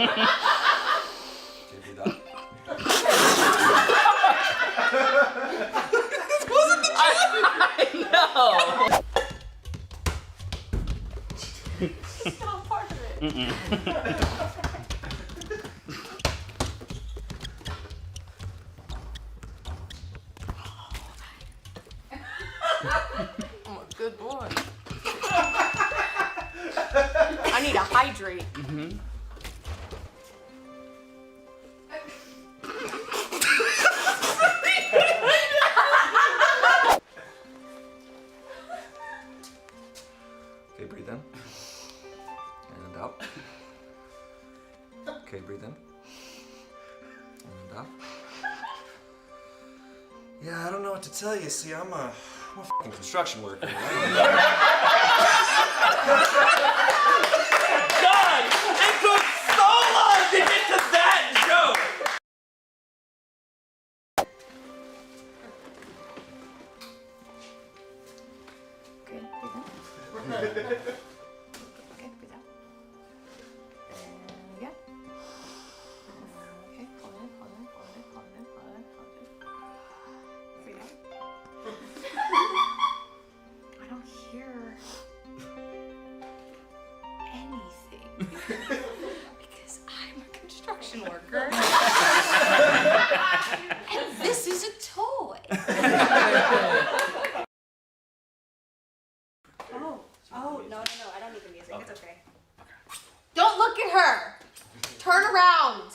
I know. It's not part of it. I'm a good boy. I need to hydrate. Okay, breathe in. And out. Okay, breathe in. And out. Yeah, I don't know what to tell you. See, I'm a fucking construction worker. God! It took so long to get to that joke! Okay, breathe in. Okay, breathe out. And yeah. Okay, hold in, hold in, hold in, hold in, hold in, hold in. Breathe out. I don't hear anything because I'm a construction worker. And this is a toy. Oh, no, I don't need the music. It's okay. Don't look at her! Turn around!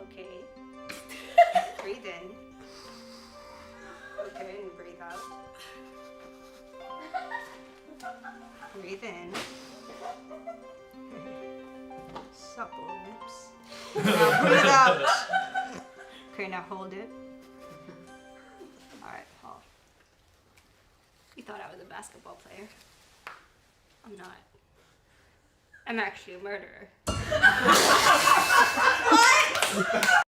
Okay. Breathe in. Okay, and breathe out. Breathe in. Supple lips. Now breathe out. Okay, now hold it. Alright, hold. You thought I was a basketball player. I'm not. I'm actually a murderer. What?